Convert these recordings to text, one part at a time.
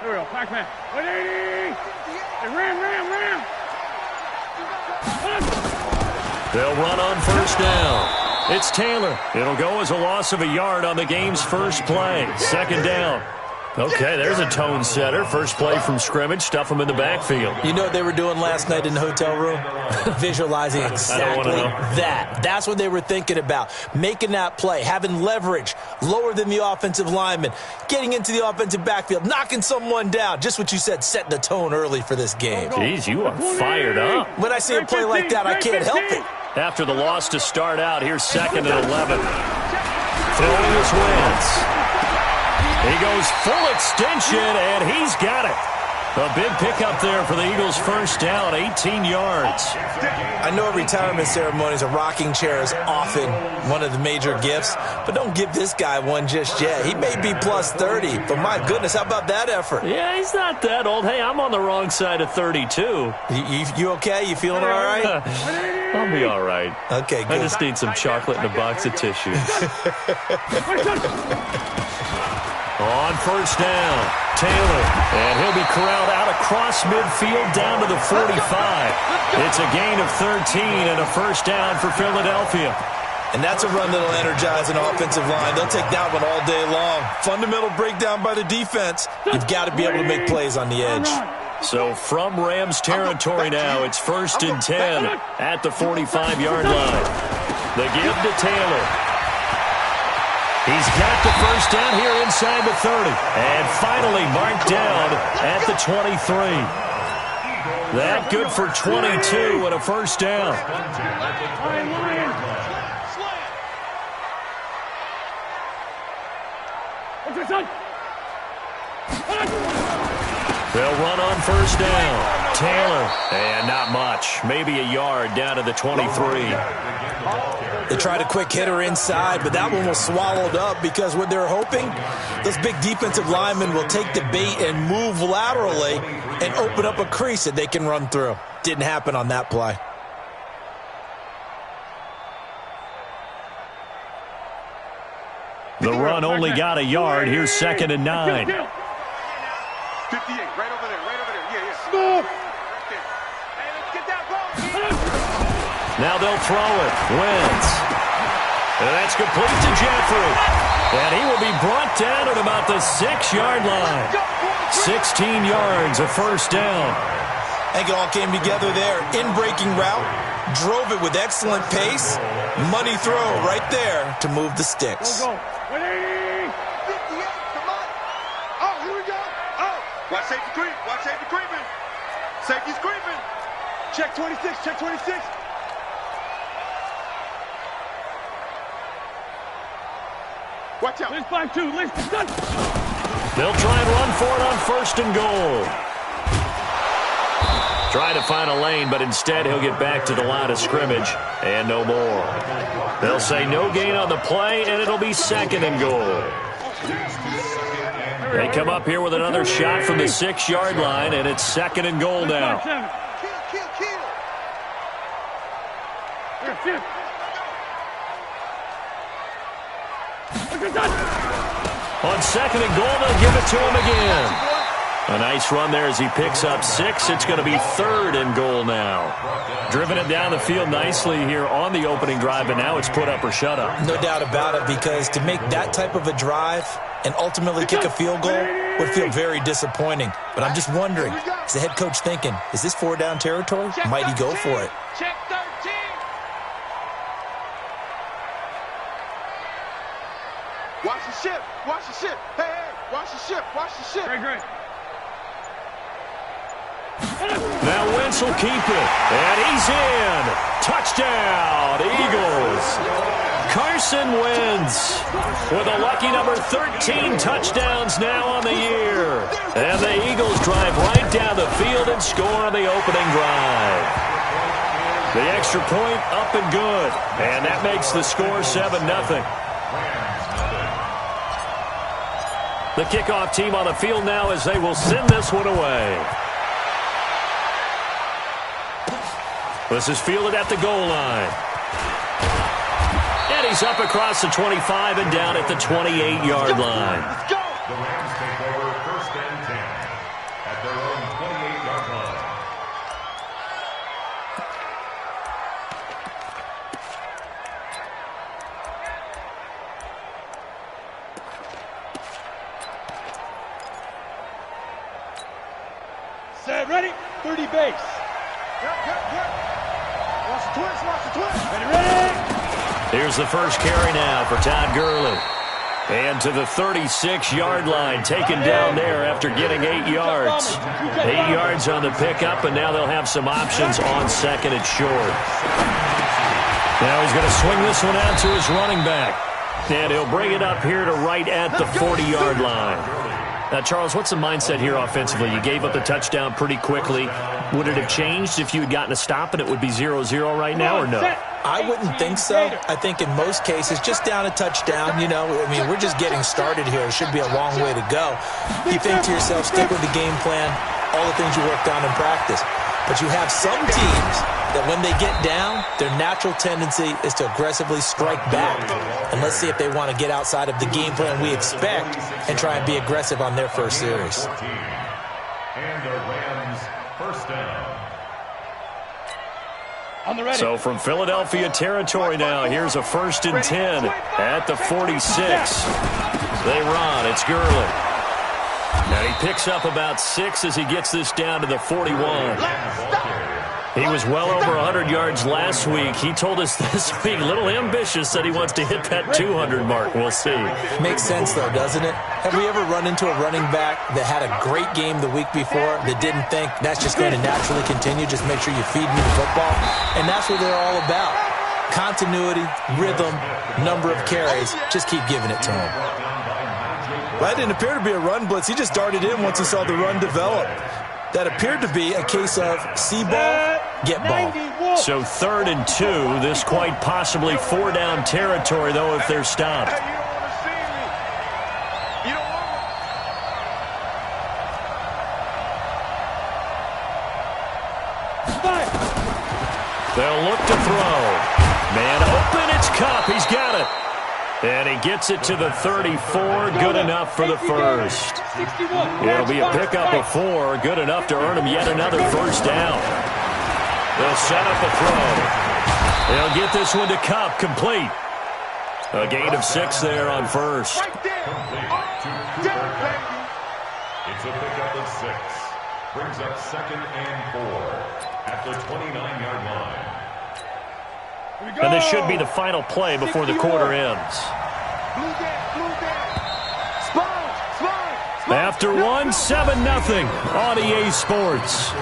Here we go. Pac-Man. 180. Hey, ram. They'll run on first down. It's Taylor. It'll go as a loss of a yard on the game's first play. Second down. Okay, there's a tone setter. First play from scrimmage. Stuff them in the backfield. You know what they were doing last night in the hotel room? Visualizing exactly that. That's what they were thinking about. Making that play, having leverage, lower than the offensive lineman, getting into the offensive backfield, knocking someone down. Just what you said, setting the tone early for this game. Jeez, you are fired up. When I see a play like that, I can't help it. After the loss to start out, here's 2nd and 11. Throwing his Wentz. He goes full extension, and he's got it. A big pickup there for the Eagles' first down, 18 yards. I know at retirement ceremonies, a rocking chair is often one of the major gifts, but don't give this guy one just yet. He may be plus 30, but my goodness, how about that effort? Yeah, he's not that old. Hey, I'm on the wrong side of 32. You okay? You feeling all right? I'll be all right. Okay, good. I just need some chocolate and a box of tissues. On first down, Taylor, and he'll be corralled out across midfield down to the 45. It's a gain of 13 and a first down for Philadelphia. And that's a run that'll energize an offensive line. They'll take that one all day long. Fundamental breakdown by the defense. You've got to be able to make plays on the edge. So from Rams territory now, it's 1st and 10 at the 45-yard line. The give to Taylor. He's got the first down here inside the 30. And finally marked down at the 23. That good for 22 and a first down. They'll run on first down. Taylor, and not much. Maybe a yard down to the 23. They tried a quick hitter inside, but that one was swallowed up because what they're hoping, those big defensive linemen will take the bait and move laterally and open up a crease that they can run through. Didn't happen on that play. The run only got a yard. Here's 2nd and 9. 58, right over there. Yeah. Stop. Hey, let's get that ball. Now they'll throw it. Wentz. And that's complete to Jeffrey. And he will be brought down at about the 6-yard line. 16 yards, a first down. I think it all came together there. In-breaking route. Drove it with excellent pace. Money throw right there to move the sticks. Go. 180. 58, come on. Oh, here we go. Oh. Watch safety creep. Watch safety creeping. Safety's creeping. Check 26. Watch out. Let's 5-2. Let's done. They'll try and run for it on 1st and goal. Try to find a lane, but instead he'll get back to the line of scrimmage and no more. They'll say no gain on the play, and it'll be 2nd and goal. They come up here with another shot from the 6-yard line, and it's 2nd and goal now. On 2nd and goal, they'll give it to him again. A nice run there as he picks up 6. It's going to be 3rd and goal now. Driven it down the field nicely here on the opening drive, and now it's put up or shut up. No doubt about it, because to make that type of a drive and ultimately kick a field goal would feel very disappointing. But I'm just wondering, is the head coach thinking, is this 4-down territory? Might he go for it? Check 13. Watch the ship. Hey, watch the ship. Great. Now Wentz will keep it, and he's in. Touchdown, Eagles. Carson Wentz with a lucky number 13 touchdowns now on the year. And the Eagles drive right down the field and score on the opening drive. The extra point up and good, and that makes the score 7-0. The kickoff team on the field now as they will send this one away. This is fielded at the goal line. And he's up across the 25 and down at the 28-yard line. Let's go. 30 base. Watch the twist. Ready. Here's the first carry now for Todd Gurley. And to the 36-yard line, taken down there after getting 8 yards. 8 yards on the pickup, and now they'll have some options on second and short. Now he's going to swing this one out to his running back. And he'll bring it up here to right at the 40-yard line. Now, Charles, what's the mindset here offensively? You gave up the touchdown pretty quickly. Would it have changed if you had gotten a stop and it would be 0-0 right now, or no? I wouldn't think so. I think in most cases, just down a touchdown, you know, I mean, we're just getting started here. It should be a long way to go. You think to yourself, stick with the game plan, all the things you worked on in practice. But you have some teams that when they get down, their natural tendency is to aggressively strike back. And let's see if they want to get outside of the game plan we expect and try and be aggressive on their first series. And the Rams first down. So from Philadelphia territory now, here's a 1st and 10 at the 46. They run. It's Gurley. And he picks up about 6 as he gets this down to the 41. He was well over 100 yards last week. He told us this week, a little ambitious, that he wants to hit that 200 mark. We'll see. Makes sense, though, doesn't it? Have we ever run into a running back that had a great game the week before that didn't think that's just going to naturally continue? Just make sure you feed me the football. And that's what they're all about. Continuity, rhythm, number of carries. Just keep giving it to him. That didn't appear to be a run blitz. He just darted in once he saw the run develop. That appeared to be a case of see ball, get ball. So 3rd and 2. This quite possibly 4-down territory, though, if they're stopped. They'll look to throw. Man open, it's Kupp. He's got it. And he gets it to the 34. Good enough for the first. It'll be a pickup of 4. Good enough to earn him yet another first down. They'll set up a throw. They'll get this one to Kupp, complete. A gain of 6 there on first. It's a pickup of 6. Brings up 2nd and 4 at the 29-yard line. And this should be the final play before the quarter ends. After one, 7-0 on EA Sports.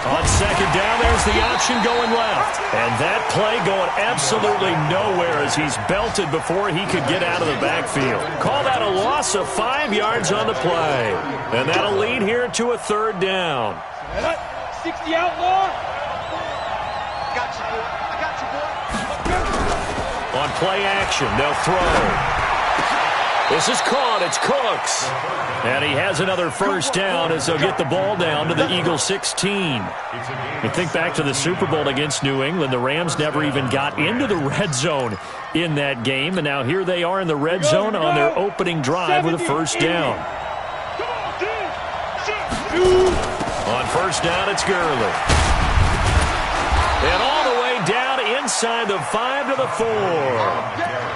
On 2nd down, there's the option going left. And that play going absolutely nowhere as he's belted before he could get out of the backfield. Call that a loss of 5 yards on the play. And that'll lead here to a 3rd down. 60 outlaw. On play action, they'll throw. This is caught. It's Cooks. And he has another first down as they'll get the ball down to the Eagle 16. You think back to the Super Bowl against New England. The Rams never even got into the red zone in that game. And now here they are in the red zone on their opening drive with a first down. On first down, it's Gurley. And all the way down inside the 5 to the 4.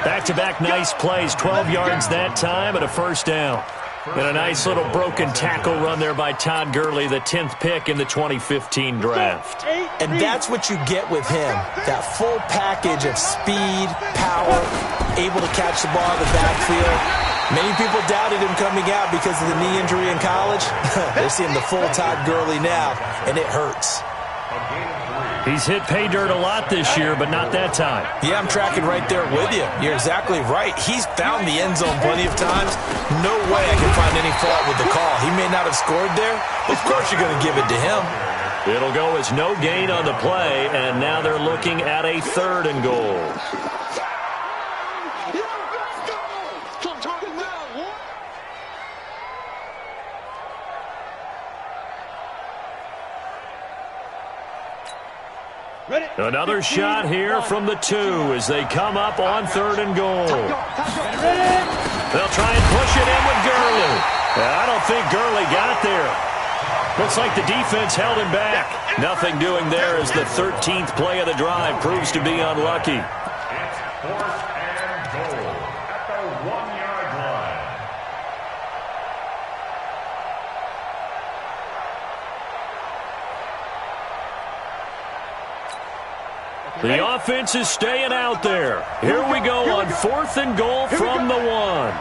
Back-to-back nice plays, 12 yards that time and a first down. And a nice little broken tackle run there by Todd Gurley, the 10th pick in the 2015 draft. And that's what you get with him, that full package of speed, power, able to catch the ball in the backfield. Many people doubted him coming out because of the knee injury in college. They're seeing the full Todd Gurley now, and it hurts. He's hit pay dirt a lot this year, but not that time. Yeah, I'm tracking right there with you. You're exactly right. He's found the end zone plenty of times. No way I can find any fault with the call. He may not have scored there, but of course you're going to give it to him. It'll go as no gain on the play, and now they're looking at a 3rd and goal. Another shot here from the 2 as they come up on 3rd and goal. They'll try and push it in with Gurley. I don't think Gurley got there. Looks like the defense held him back. Nothing doing there as the 13th play of the drive proves to be unlucky. It's 4th and goal at the 1-yard line. The offense is staying out there. Here we go on 4th and goal from the 1.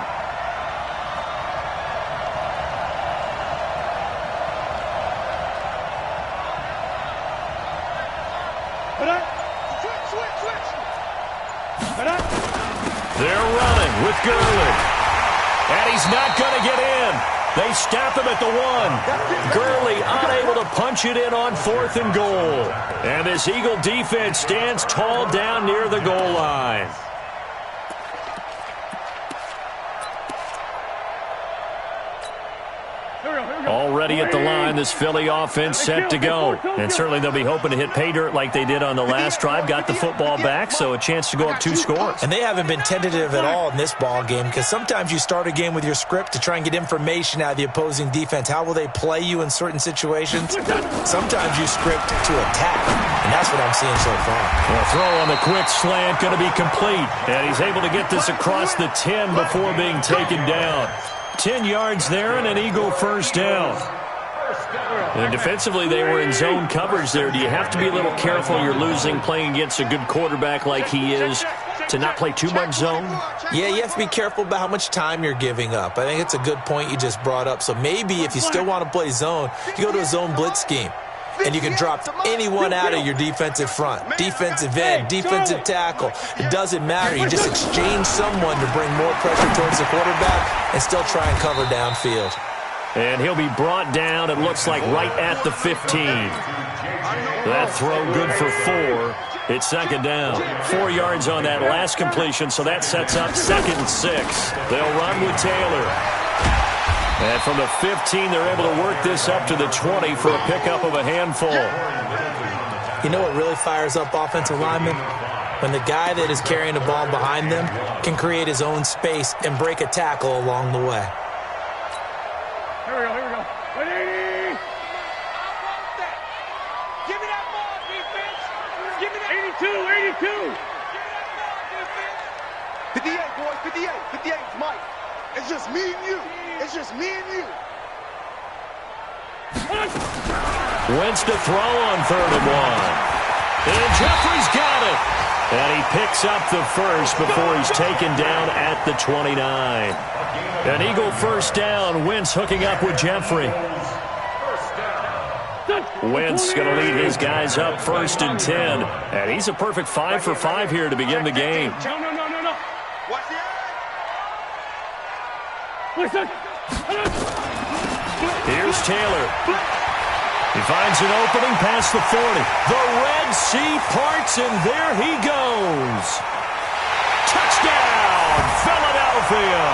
They're running with Gurley. And he's not going to get in. They stop him at the 1. Gurley unable to punch it in on 4th and goal. And this Eagle defense stands tall down near the goal line. Already at the line, this Philly offense set to go. And certainly they'll be hoping to hit pay dirt like they did on the last drive. Got the football back, so a chance to go up 2 scores. And they haven't been tentative at all in this ball game because sometimes you start a game with your script to try and get information out of the opposing defense. How will they play you in certain situations? Sometimes you script to attack, and that's what I'm seeing so far. A throw on the quick slant going to be complete. And he's able to get this across the 10 before being taken down. 10 yards there and an Eagle 1st down. And defensively, they were in zone coverage there. Do you have to be a little careful? You're losing playing against a good quarterback like he is to not play too much zone? Yeah, you have to be careful about how much time you're giving up. I think it's a good point you just brought up. So maybe if you still want to play zone, you go to a zone blitz scheme. And you can drop anyone out of your defensive front. Defensive end, defensive tackle. It doesn't matter. You just exchange someone to bring more pressure towards the quarterback and still try and cover downfield. And he'll be brought down, it looks like, right at the 15. That throw good for 4. It's 2nd down. 4 yards on that last completion, so that sets up 2nd and 6. They'll run with Taylor. And from the 15, they're able to work this up to the 20 for a pickup of a handful. You know what really fires up offensive linemen? When the guy that is carrying the ball behind them can create his own space and break a tackle along the way. Here we go. Ready? Give me that ball, defense. Give me that. 82. Give me that ball, defense. 58, boys. 58. 58, Mike. It's just me and you. It's just me and you. Wentz to throw on 3rd and 1. And Jeffrey's got it. And he picks up the 1st before he's taken down at the 29. An Eagle 1st down. Wentz hooking up with Jeffrey. Wentz going to lead his guys up 1st and 10. And he's a perfect 5 for 5 here to begin the game. No. Watch the eye. Here's Taylor. He finds an opening past the 40. The Red Sea parts, and there he goes. Touchdown, Philadelphia.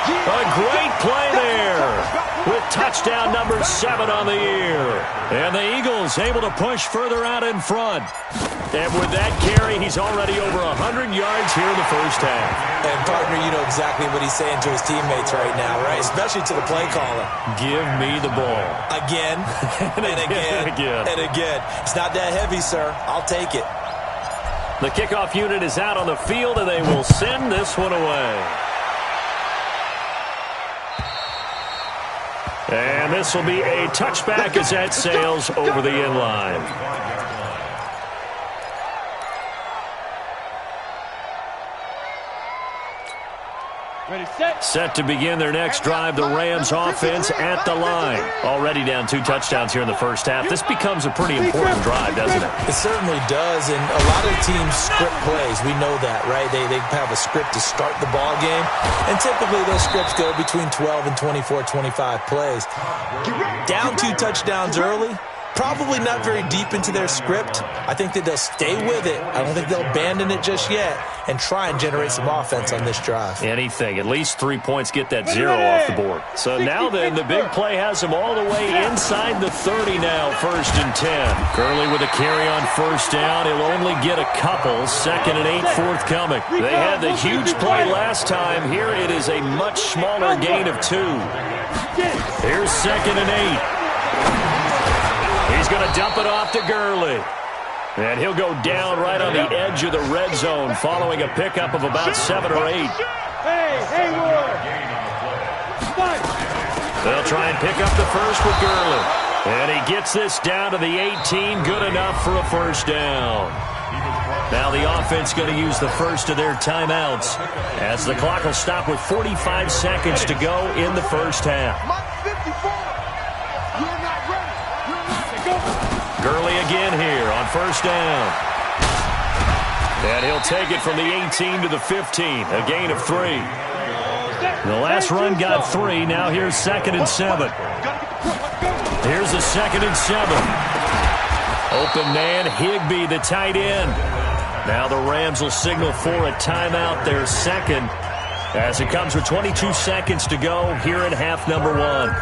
A great play there with touchdown number 7 on the year. And the Eagles able to push further out in front. And with that carry, he's already over 100 yards here in the 1st half. And, partner, you know exactly what he's saying to his teammates right now, right? Especially to the play caller. Give me the ball. Again, and again, and again. It's not that heavy, sir. I'll take it. The kickoff unit is out on the field, and they will send this one away. And this will be a touchback as that sails over the end line. Set to begin their next drive, the Rams offense at the line. Already down 2 touchdowns here in the 1st half. This becomes a pretty important drive, doesn't it? It certainly does, and a lot of teams script plays. We know that, right? They have a script to start the ball game, and typically those scripts go between 12 and 24, 25 plays. Down 2 touchdowns early, Probably not very deep into their script. I think that they'll stay with it. I don't think they'll abandon it just yet and try and generate some offense on this drive. Anything. At least 3 points get that 0 off the board. So now then, the big play has them all the way inside the 30 now, 1st and 10. Gurley with a carry on 1st down. He'll only get a couple. 2nd and 8 forthcoming. They had the huge play last time. Here it is a much smaller gain of 2. Here's 2nd and 8. He's going to dump it off to Gurley. And he'll go down right on the edge of the red zone following a pickup of about 7 or 8. They'll try and pick up the first with Gurley. And he gets this down to the 18. Good enough for a 1st down. Now the offense going to use the first of their timeouts as the clock will stop with 45 seconds to go in the first half. Gurley again here on 1st down. And he'll take it from the 18 to the 15, a gain of 3. The last run got 3. Now here's 2nd and 7. Here's a 2nd and 7. Open man, Higbee, the tight end. Now the Rams will signal for a timeout, their 2nd, as it comes with 22 seconds to go here in half number 1.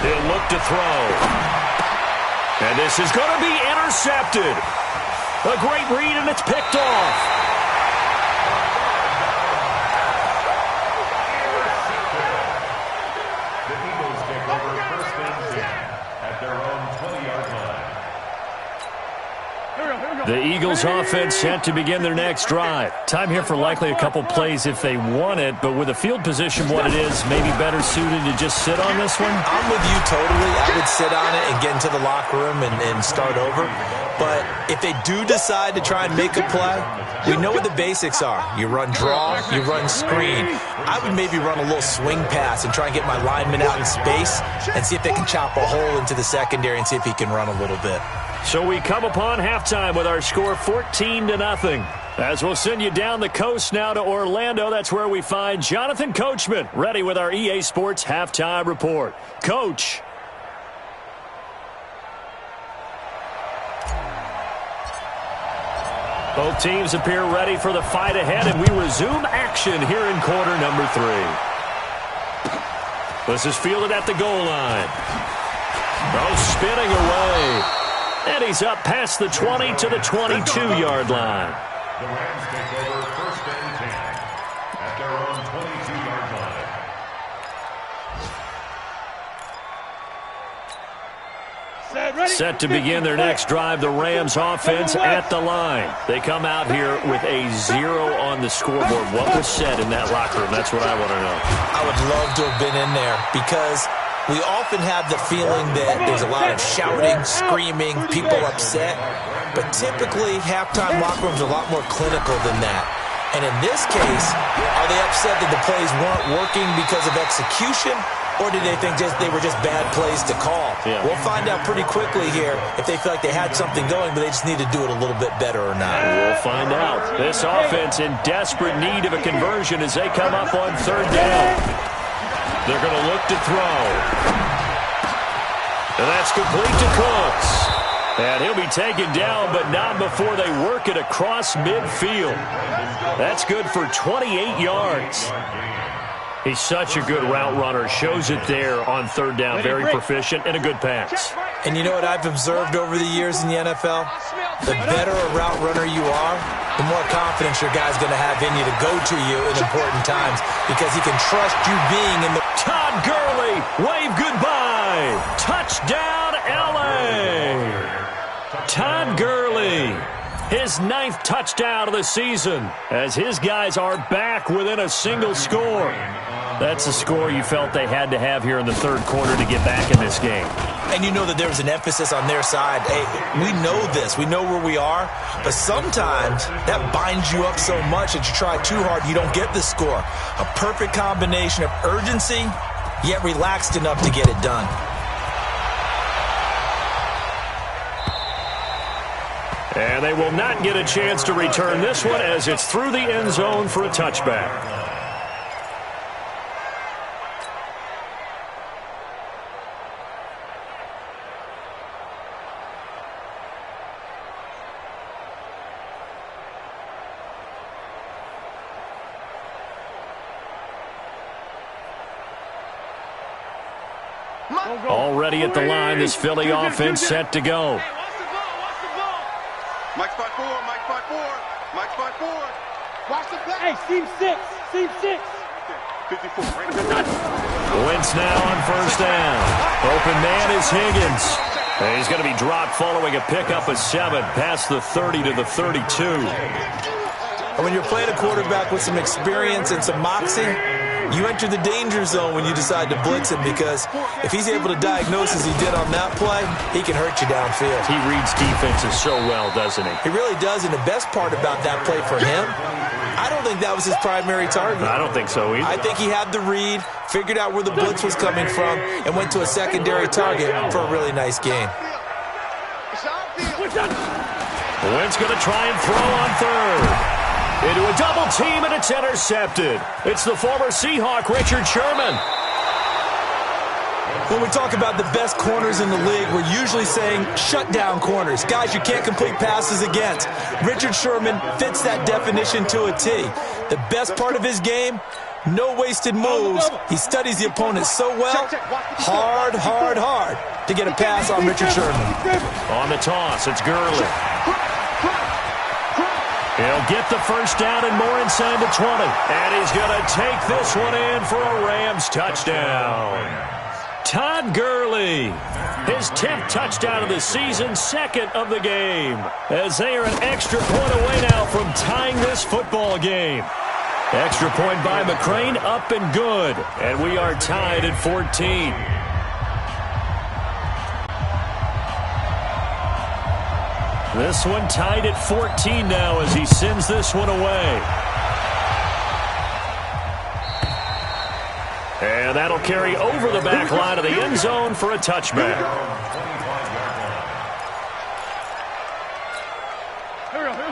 He'll look to throw. And this is going to be intercepted. A great read, and it's picked off. The Eagles take over 1st and 10 at their own 20-yard line. The Eagles offense set to begin their next drive. Time here for likely a couple plays if they want it, but with the field position what it is, maybe better suited to just sit on this one? I'm with you totally. I would sit on it and get into the locker room and start over. But if they do decide to try and make a play, we know what the basics are. You run draw, you run screen. I would maybe run a little swing pass and try and get my lineman out in space and see if they can chop a hole into the secondary and see if he can run a little bit. So we come upon halftime with our score 14-0. As we'll send you down the coast now to Orlando, that's where we find Jonathan Coachman ready with our EA Sports halftime report. Coach. Both teams appear ready for the fight ahead, and we resume action here in quarter number 3. This is fielded at the goal line. Oh, spinning away. And he's up past the 20 to the 22-yard line. The Rams take over 1st and 10 at their own 22-yard line. Set to begin their next drive, the Rams offense at the line. They come out here with a 0 on the scoreboard. What was said in that locker room? That's what I want to know. I would love to have been in there because we often have the feeling that there's a lot of shouting, screaming, people upset. But typically, halftime locker rooms are a lot more clinical than that. And in this case, are they upset that the plays weren't working because of execution? Or did they think they were just bad plays to call? Yeah. We'll find out pretty quickly here if they feel like they had something going, but they just need to do it a little bit better or not. We'll find out. This offense in desperate need of a conversion as they come up on 3rd down. They're going to look to throw. And that's complete to Cooks. And he'll be taken down, but not before they work it across midfield. That's good for 28 yards. He's such a good route runner. Shows it there on 3rd down. Very proficient and a good pass. And you know what I've observed over the years in the NFL? The better a route runner you are, the more confidence your guy's going to have in you to go to you in important times because he can trust you being in the... Todd Gurley, wave goodbye. Touchdown, L.A. Todd Gurley, his 9th touchdown of the season as his guys are back within a single score. That's a score you felt they had to have here in the 3rd quarter to get back in this game. And you know that there was an emphasis on their side. Hey, we know this. We know where we are. But sometimes that binds you up so much that you try too hard, you don't get the score. A perfect combination of urgency yet relaxed enough to get it done. And they will not get a chance to return this one as it's through the end zone for a touchback. Already at the line, this Philly offense set to go. Mike's 5-4, Mike's 5-4, Mike's 5-4. Watch the play. Hey, seam 6, seam 6. 54, right? Wentz now on first down. Open man is Higgins. And he's going to be dropped following a pickup of 7 past the 30 to the 32. And when you're playing a quarterback with some experience and some moxie, you enter the danger zone when you decide to blitz him, because if he's able to diagnose as he did on that play, he can hurt you downfield. He reads defenses so well, doesn't he? He really does, and the best part about that play for him, I don't think that was his primary target. I don't think so either. I think he had the read, figured out where the blitz was coming from, and went to a secondary target for a really nice game. Wentz going to try and throw on third. Into a double team, and it's intercepted. It's the former Seahawk, Richard Sherman. When we talk about the best corners in the league, we're usually saying shutdown corners, guys you can't complete passes against. Richard Sherman fits that definition to a T. The best part of his game, no wasted moves. He studies the opponent so well, hard to get a pass on Richard Sherman. On the toss, it's Gurley. He'll get the first down and more inside the 20. And he's going to take this one in for a Rams touchdown. Todd Gurley, his 10th touchdown of the season, 2nd of the game, as they are an extra point away now from tying this football game. Extra point by McCrane, up and good. And we are tied at 14. This one tied at 14 now as he sends this one away. And that'll carry over the back line of the end zone for a touchback.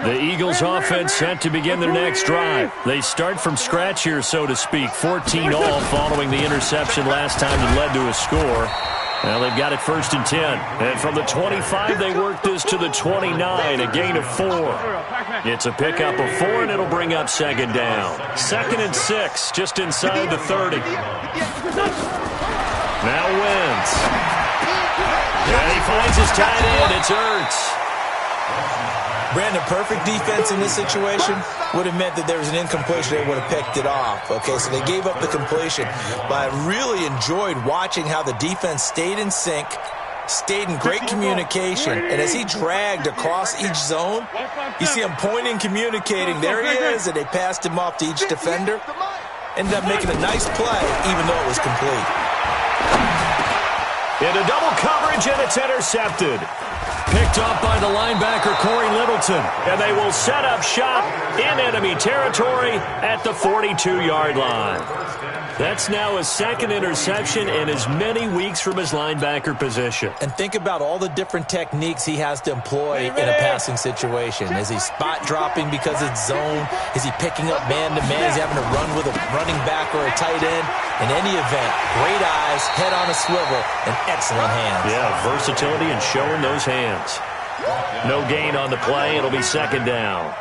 The Eagles offense set to begin their next drive. They start from scratch here, so to speak. 14 all following the interception last time that led to a score. Well, they've got it 1st and 10. And from the 25, they work this to the 29, a gain of 4. It's a pickup of 4, and it'll bring up 2nd down. 2nd and 6, just inside the 30. Now Wentz. And he finds his tight end. It's Ertz. Brandon, perfect defense in this situation would have meant that there was an incompletion. They would have picked it off. Okay, so they gave up the completion. But I really enjoyed watching how the defense stayed in sync, stayed in great communication. And as he dragged across each zone, you see him pointing, communicating. There he is, and they passed him off to each defender. Ended up making a nice play, even though it was complete. Into double coverage, and it's intercepted. Picked up by the linebacker, Corey Littleton. And they will set up shop in enemy territory at the 42-yard line. That's now his 2nd interception in as many weeks from his linebacker position. And think about all the different techniques he has to employ in a passing situation. Is he spot dropping because it's zone? Is he picking up man-to-man? Is he having to run with a running back or a tight end? In any event, great eyes, head on a swivel, and excellent hands. Yeah, versatility and showing those hands. No gain on the play. It'll be 2nd down.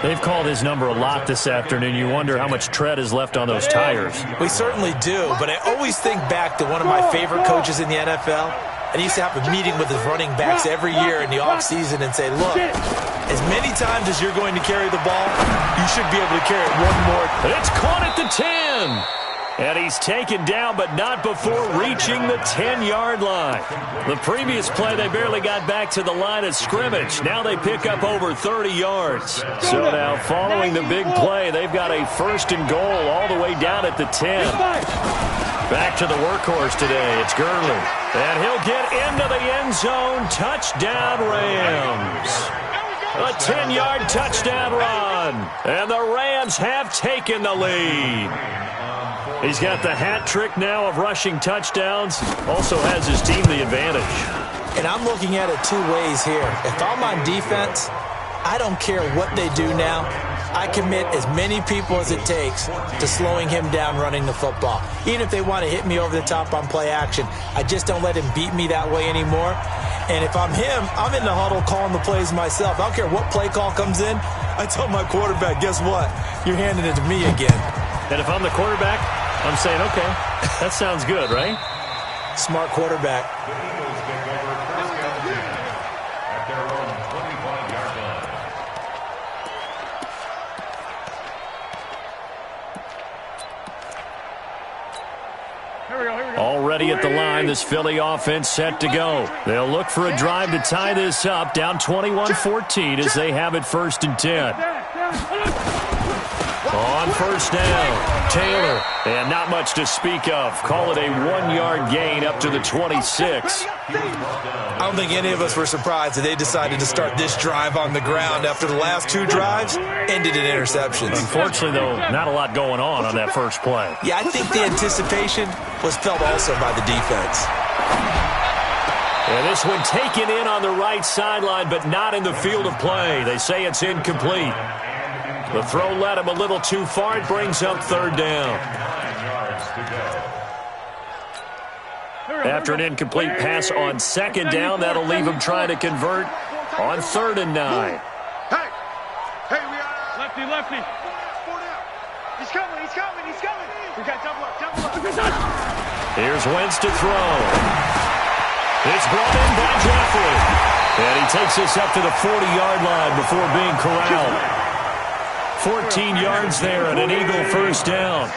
They've called his number a lot this afternoon. You wonder how much tread is left on those tires. We certainly do, but I always think back to one of my favorite coaches in the NFL. And he used to have a meeting with his running backs every year in the offseason and say, look, as many times as you're going to carry the ball, you should be able to carry it one more. It's caught at the 10. And he's taken down, but not before reaching the 10-yard line. The previous play, they barely got back to the line of scrimmage. Now they pick up over 30 yards. So now, following the big play, they've got a 1st and goal all the way down at the 10. Back to the workhorse today. It's Gurley. And he'll get into the end zone. Touchdown, Rams. A 10-yard touchdown run. And the Rams have taken the lead. He's got the hat trick now of rushing touchdowns. Also has his team the advantage. And I'm looking at it two ways here. If I'm on defense, I don't care what they do now. I commit as many people as it takes to slowing him down running the football. Even if they want to hit me over the top on play action, I just don't let him beat me that way anymore. And if I'm him, I'm in the huddle calling the plays myself. I don't care what play call comes in. I tell my quarterback, guess what? You're handing it to me again. And if I'm the quarterback, I'm saying, okay, that sounds good, right? Smart quarterback. The Eagles take over first down and 10 at their own 25-yard line. Already at the line, this Philly offense set to go. They'll look for a drive to tie this up, down 21-14 as they have it 1st and 10. On first down, Taylor, and not much to speak of. Call it a 1-yard gain up to the 26. I don't think any of us were surprised that they decided to start this drive on the ground after the last two drives ended in interceptions. Unfortunately, though, not a lot going on that first play. Yeah, I think the anticipation was felt also by the defense. And this one taken in on the right sideline, but not in the field of play. They say it's incomplete. The throw led him a little too far. It brings up 3rd down. After an incomplete pass on 2nd down, that'll leave him trying to convert on 3rd and 9. Hey, we are Lefty, lefty. 4 down. He's coming. We got double up. Here's Wentz to throw. It's brought in by Jeffrey. And he takes us up to the 40-yard line before being corralled. 14 yards there and an Eagle first down.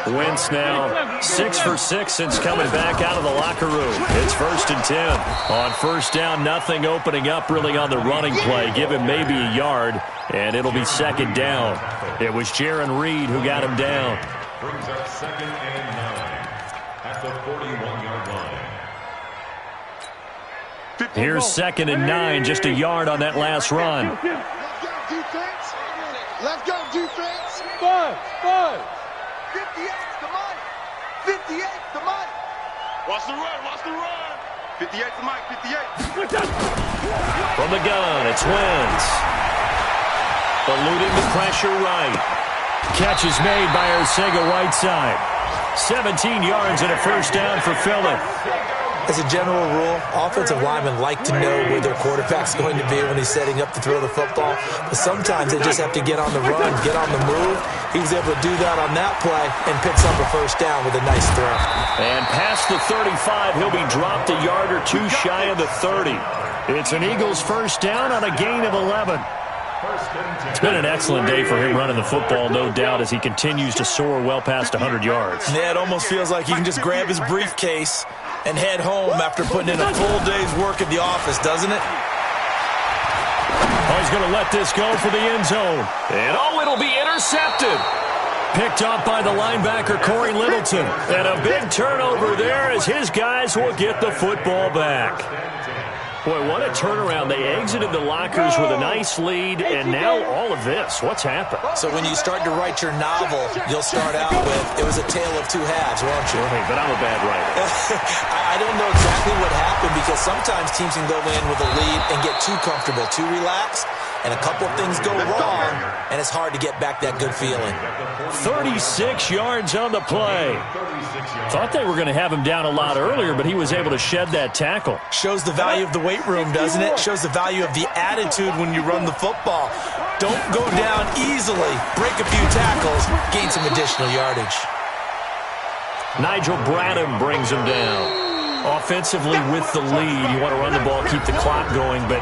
Wentz now 6 for 6 since coming back out of the locker room. It's 1st and 10. On first down, nothing opening up really on the running play. Give him maybe a yard, and it'll be 2nd down. It was Jaron Reed who got him down. Brings up 2nd and 9 at the 41-yard line. Here's 2nd and 9, just a yard on that last run. Let's go, defense. 5. 58's the money. 58's the money. Watch the run. 58's the mic. 58. From the gun, it's Wentz. Eluding the pressure right. Catch is made by Arcega-Whiteside. 17 yards and a first down for Philly. As a general rule, offensive linemen like to know where their quarterback's going to be when he's setting up to throw the football. But sometimes they just have to get on the run, get on the move. He was able to do that on that play and picks up a first down with a nice throw. And past the 35, he'll be dropped a yard or two shy of the 30. It's an Eagles first down on a gain of 11. It's been an excellent day for him running the football, no doubt, as he continues to soar well past 100 yards. Yeah, it almost feels like he can just grab his briefcase and head home after putting in a full day's work at the office, doesn't it? Oh, he's going to let this go for the end zone. And, it'll be intercepted. Picked up by the linebacker, Corey Littleton. And a big turnover there as his guys will get the football back. Boy, what a turnaround. They exited the lockers with a nice lead, and now all of this. What's happened? So when you start to write your novel, you'll start out with, it was a tale of two halves, won't you? Hey, but I'm a bad writer. I don't know exactly what happened because sometimes teams can go in with a lead and get too comfortable, too relaxed, and a couple of things go wrong, and it's hard to get back that good feeling. 36 yards on the play. Thought they were going to have him down a lot earlier, but he was able to shed that tackle. Shows the value of the weight room, doesn't it? Shows the value of the attitude when you run the football. Don't go down easily. Break a few tackles, gain some additional yardage. Nigel Bradham brings him down. Offensively with the lead, you want to run the ball, keep the clock going, but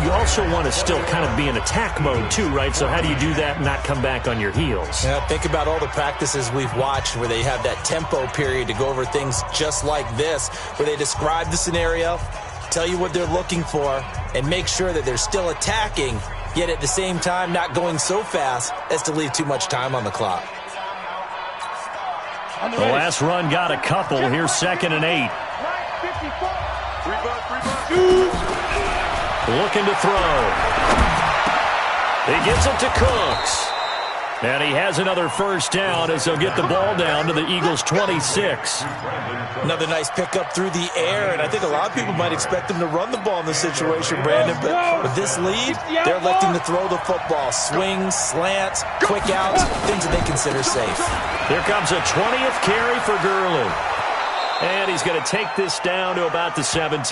you also want to still kind of be in attack mode too, right? So how do you do that and not come back on your heels? Yeah, think about all the practices we've watched where they have that tempo period to go over things just like this, where they describe the scenario, tell you what they're looking for, and make sure that they're still attacking, yet at the same time not going so fast as to leave too much time on the clock. The last run got a couple. Here's 2nd and 8. Looking to throw. He gets it to Cooks. And he has another first down as they'll get the ball down to the Eagles' 26. Another nice pickup through the air, and I think a lot of people might expect them to run the ball in this situation, Brandon. But with this lead, they're electing to throw the football. Swings, slants, quick outs, things that they consider safe. Here comes a 20th carry for Gurley. And he's going to take this down to about the 17.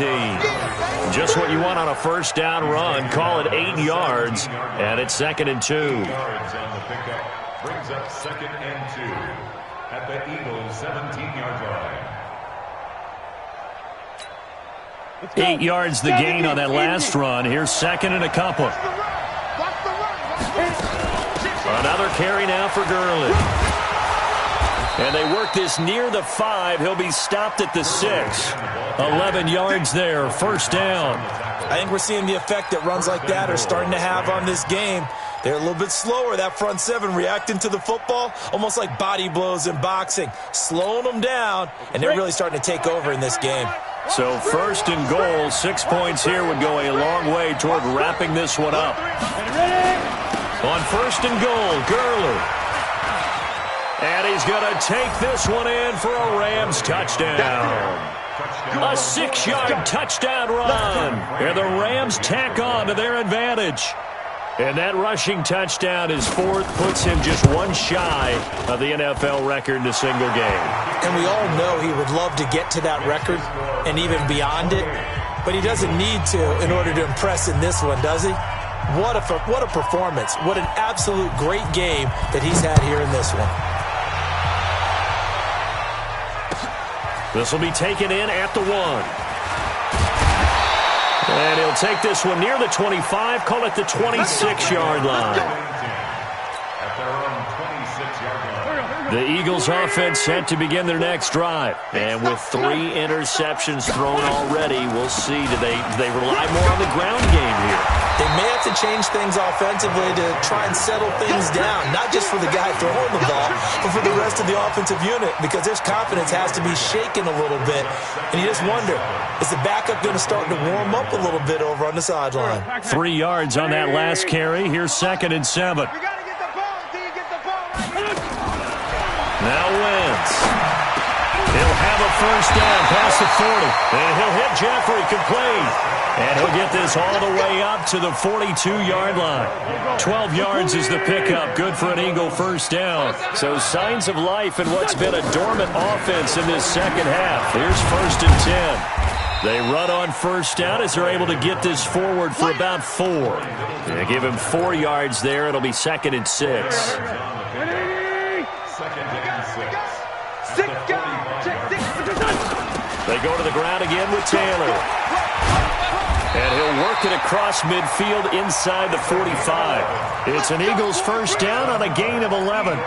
Just what you want on a first down run. Call it 8 yards, and it's 2nd and 2. Yards on the pickup brings up 2nd and 2 at the Eagles' 17-yard line. 8 yards the gain on that last run. Here's 2nd and a couple. Another carry now for Gurley. And they work this near the 5. He'll be stopped at the 6. 11 yards there, first down. I think we're seeing the effect that runs like that are starting to have on this game. They're a little bit slower, that front 7, reacting to the football, almost like body blows in boxing, slowing them down, and they're really starting to take over in this game. So 1st and goal, 6 points here would go a long way toward wrapping this one up. On 1st and goal, Gurley. And he's going to take this one in for a Rams touchdown. A 6-yard touchdown run. And the Rams tack on to their advantage. And that rushing touchdown, his 4th, puts him just one shy of the NFL record in a single game. And we all know he would love to get to that record and even beyond it. But he doesn't need to in order to impress in this one, does he? What a performance. What an absolute great game that he's had here in this one. This will be taken in at the 1. And he'll take this one near the 25, call it the 26-yard line. The Eagles offense set to begin their next drive. And with 3 interceptions thrown already, we'll see, do they rely more on the ground game here? They may have to change things offensively to try and settle things down, not just for the guy throwing the ball, but for the rest of the offensive unit, because their confidence has to be shaken a little bit. And you just wonder, is the backup going to start to warm up a little bit over on the sideline? 3 yards on that last carry. Here's 2nd and 7. Now Wentz. He'll have a first down past the 40. And he'll hit Jeffrey complete. And he'll get this all the way up to the 42-yard line. 12 yards is the pickup. Good for an Eagle first down. So signs of life in what's been a dormant offense in this second half. Here's 1st and 10. They run on first down as they're able to get this forward for about 4. They give him 4 yards there. It'll be 2nd and 6. They go to the ground again with Taylor. And he'll work it across midfield inside the 45. It's an Eagles first down on a gain of 11.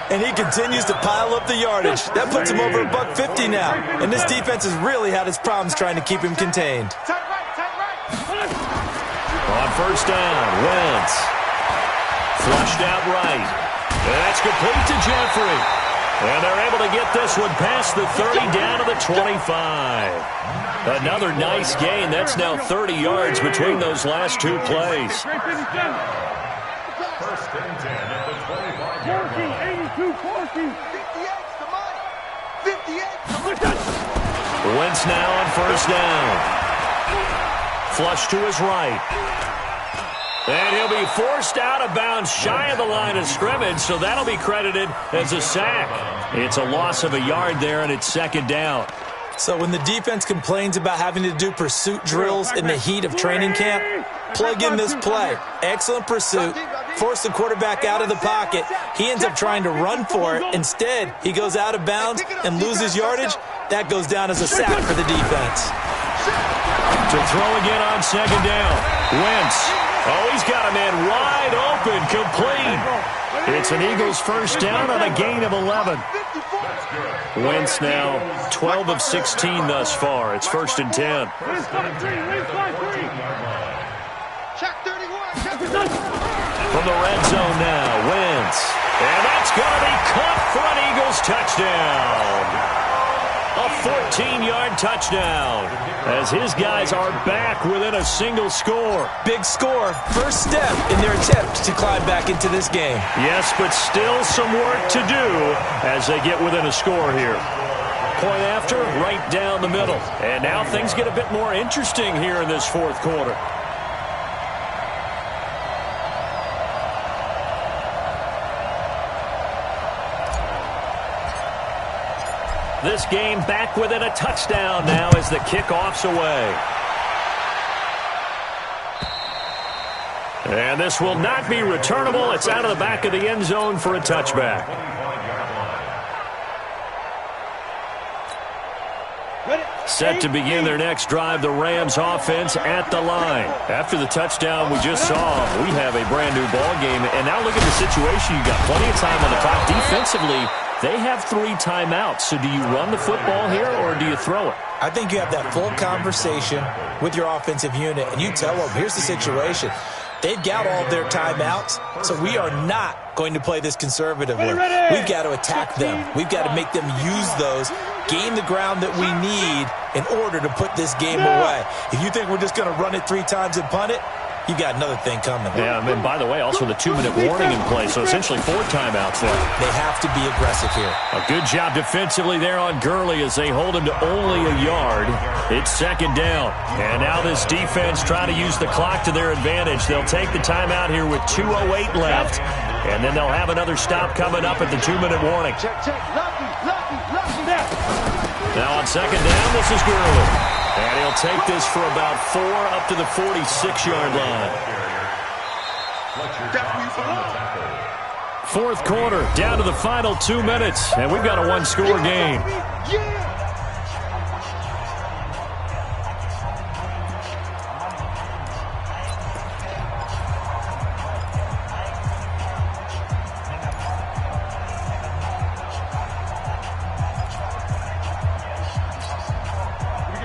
And he continues to pile up the yardage. That puts him over $150 now. And this defense has really had its problems trying to keep him contained. On first down, Wentz. Flushed out right. And that's complete to Jeffrey. And they're able to get this one past the 30 down to the 25. Another nice gain. That's now 30 yards between those last 2 plays. 1st and 10 at the 25-yard line. Wentz now on first down. Flush to his right. And he'll be forced out of bounds shy of the line of scrimmage, so that'll be credited as a sack. It's a loss of a yard there, and it's 2nd down. So when the defense complains about having to do pursuit drills in the heat of training camp, plug in this play. Excellent pursuit. Force the quarterback out of the pocket. He ends up trying to run for it. Instead, he goes out of bounds and loses yardage. That goes down as a sack for the defense. To throw again on 2nd down. Wentz. Oh, he's got a man wide open, complete. It's an Eagles first down on a gain of 11. Wentz now 12 of 16 thus far. It's 1st and 10. From the red zone now, Wentz. And that's going to be caught for an Eagles touchdown. A 14-yard touchdown as his guys are back within a single score. Big score. First step in their attempt to climb back into this game. Yes, but still some work to do as they get within a score here. Point after, right down the middle. And now things get a bit more interesting here in this fourth quarter. This game back within a touchdown now as the kickoff's away. And this will not be returnable. It's out of the back of the end zone for a touchback. Set to begin their next drive, the Rams offense at the line. After the touchdown we just saw, we have a brand new ball game. And now look at the situation. You got plenty of time on the clock. Defensively, they have 3 timeouts. So do you run the football here or do you throw it? I think you have that full conversation with your offensive unit, and you tell them, here's the situation. They've got all their timeouts, so we are not going to play this conservatively. We've got to attack them. We've got to make them use those, gain the ground that we need in order to put this game away. If you think we're just going to run it 3 times and punt it, you got another thing coming. Yeah, and by the way, also the 2-minute warning in play, so essentially 4 timeouts there. They have to be aggressive here. A good job defensively there on Gurley as they hold him to only a yard. It's second down. And now this defense trying to use the clock to their advantage. They'll take the timeout here with 2:08 left, and then they'll have another stop coming up at the 2-minute warning. Now on second down, this is Gurley. And he'll take this for about 4 up to the 46-yard line. Fourth quarter, down to the final 2 minutes, and we've got a 1-score game.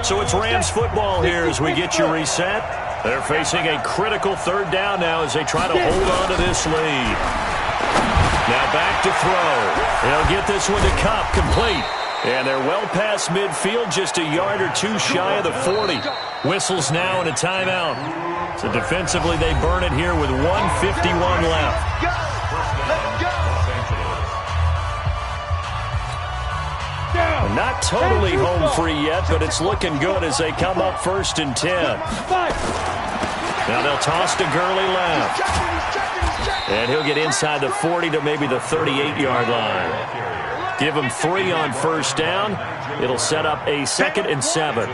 So it's Rams football here as we get you reset. They're facing a critical third down now as they try to hold on to this lead. Now back to throw. They'll get this one to Cup, complete. And they're well past midfield, just a yard or 2 shy of the 40. Whistles now and a timeout. So defensively they burn it here with 1:51 left. Not totally home free yet, but it's looking good as they come up 1st and 10. Now they'll toss to Gurley left. And he'll get inside the 40 to maybe the 38-yard line. Give him 3 on first down. It'll set up a 2nd and 7.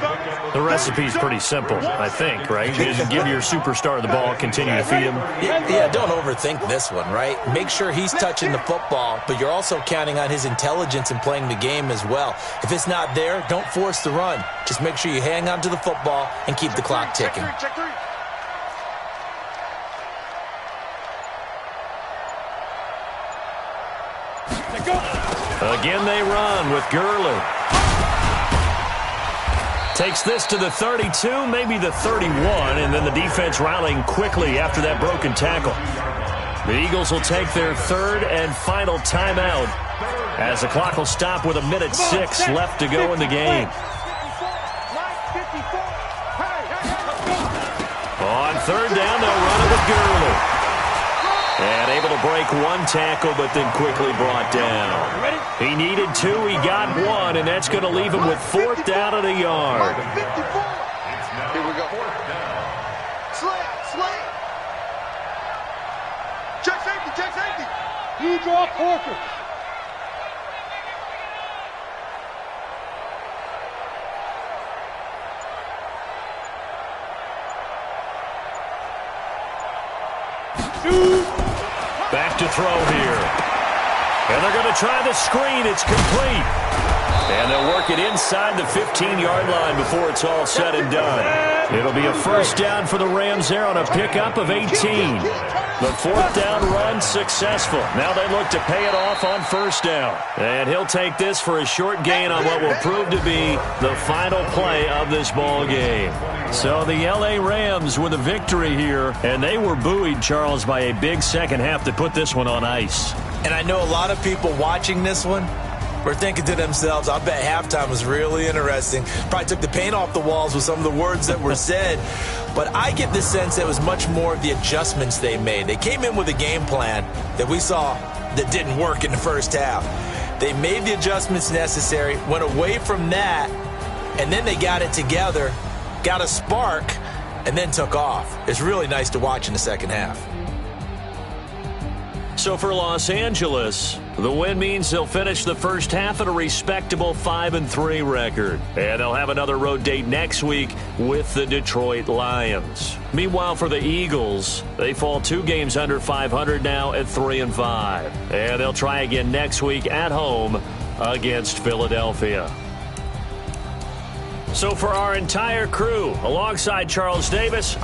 The recipe's pretty simple, I think, right? You just give your superstar the ball, continue to feed him. Yeah, don't overthink this one, right? Make sure he's touching the football, but you're also counting on his intelligence in playing the game as well. If it's not there, don't force the run. Just make sure you hang on to the football and keep the clock ticking. Again they run with Gurley. Takes this to the 32, maybe the 31, and then the defense rallying quickly after that broken tackle. The Eagles will take their 3rd and final timeout as the clock will stop with 1:06 left to go in the game. On 3rd down, they'll run it with Gurley. And able to break 1 tackle, but then quickly brought down. He needed 2, he got 1, and that's going to leave him with 4th down at a yard. Here we go. Slay. Check safety. You draw Corker. Back to throw here. And they're going to try the screen. It's complete. And they'll work it inside the 15-yard line before it's all said and done. It'll be a 1st down for the Rams there on a pickup of 18. The 4th down run successful. Now they look to pay it off on 1st down. And he'll take this for a short gain on what will prove to be the final play of this ball game. So the L.A. Rams with a victory here, and they were buoyed, Charles, by a big second half to put this one on ice. And I know a lot of people watching this one, were thinking to themselves, I bet halftime was really interesting. Probably took the paint off the walls with some of the words that were said. But I get the sense it was much more of the adjustments they made. They came in with a game plan that we saw that didn't work in the first half. They made the adjustments necessary, went away from that, and then they got it together, got a spark, and then took off. It's really nice to watch in the second half. So for Los Angeles, the win means they'll finish the first half at a respectable 5-3 record. And they'll have another road date next week with the Detroit Lions. Meanwhile, for the Eagles, they fall 2 games under 500 now at 3-5. And they'll try again next week at home against Philadelphia. So for our entire crew, alongside Charles Davis,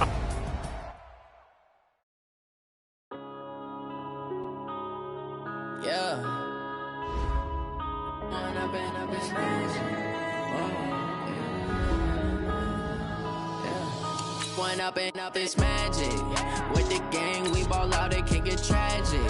up this magic. With the gang, we ball out, it can get tragic.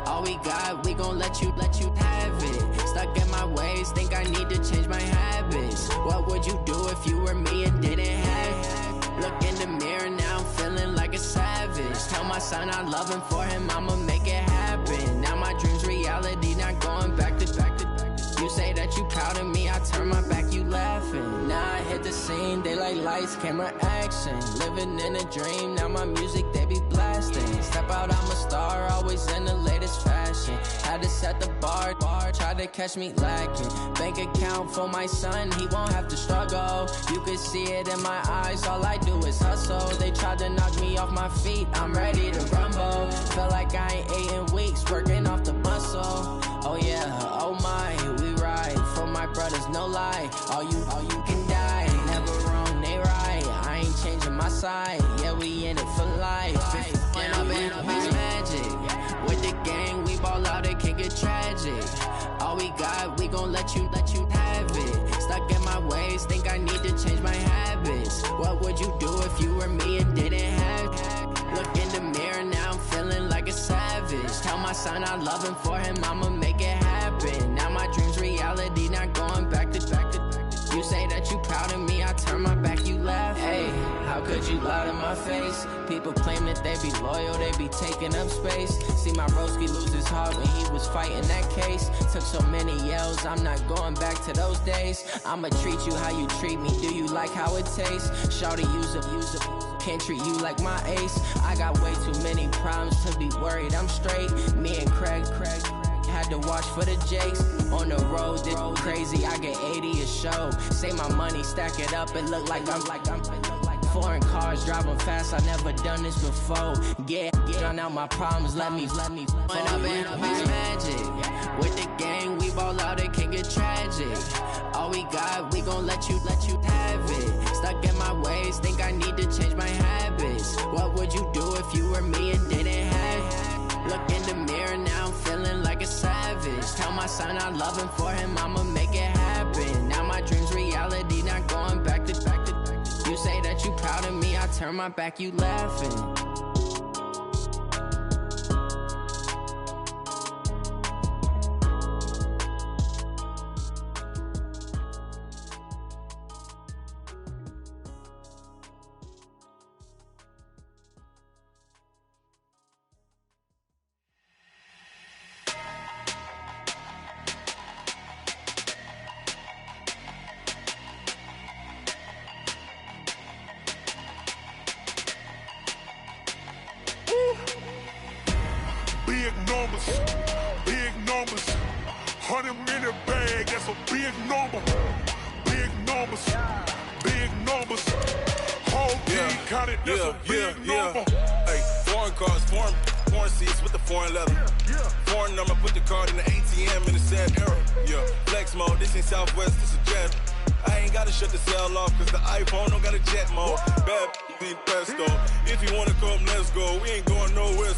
All we got, we gon' let you have it. Stuck in my ways, think I need to change my habits. What would you do if you were me and didn't have it? Look in the mirror, now I'm feeling like a savage. Tell my son I love him, for him I'ma make it happen. Now my dream's reality, not going back to. You say that you proud of me, I turn my back, you laughing. Now I hit the scene, they like lights, camera, action. Living in a dream, now my music, they be blasting. Step out, I'm a star, always in the latest fashion. Had to set the bar, try to catch me lacking. Bank account for my son, he won't have to struggle. You can see it in my eyes, all I do is hustle. They tried to knock me off my feet, I'm ready to rumble. Feel like I ain't ate in weeks, working off the muscle. Oh yeah, oh my, we ride for my brothers, no lie. All you can die, never wrong, they right. I ain't changing my side, yeah, we in it for life. When up it's magic. With the gang, we ball out, it can get tragic. All we got, we gon' let you have it. Stuck in my ways, think I need to change my habits. What would you do if you were me and didn't have it? Look in the mirror, now I'm feeling like a savage. Tell my son I love him, for him I'ma make it happen. Now my dream's reality, not going back to. You say that you proud of me, I turn my back, you laugh. Hey, how could you lie to my face? People claim that they be loyal, they be taking up space. See my broski lose his heart when he was fighting that case. Took so many yells, I'm not going back to those days. I'ma treat you how you treat me, do you like how it tastes? Shawty, use up. Can't treat you like my ace. I got way too many problems to be worried, I'm straight. Me and Craig had to watch for the Jakes. On the road, this crazy, I get 80 a show. Say my money, stack it up, it look like I'm foreign cars, driving fast, I never done this before. Get on out my problems, let me When up it's magic. With the gang, we ball out, it can get tragic. All we got, we gon' let you have it. Stuck in my ways, think I need to change my habits. What would you do if you were me and didn't have it? Look in the mirror, now I'm feeling like a savage. Tell my son I love him, for him I'ma make it happen. Now my dream's reality, not going back to. You say that you proud of me, I turn my back, you laughing. Big numbers, 100-minute bag, that's a big number. Big numbers, whole team counted, that's a big number. Hey, foreign cars, foreign seats with the foreign leather. Foreign number, put the card in the ATM in the sad era. Yeah, flex mode, this ain't Southwest, this is jet. I ain't gotta shut the cell off, cause the iPhone don't got a jet mode. Bad be pesto. If you wanna come, let's go. We ain't going nowhere.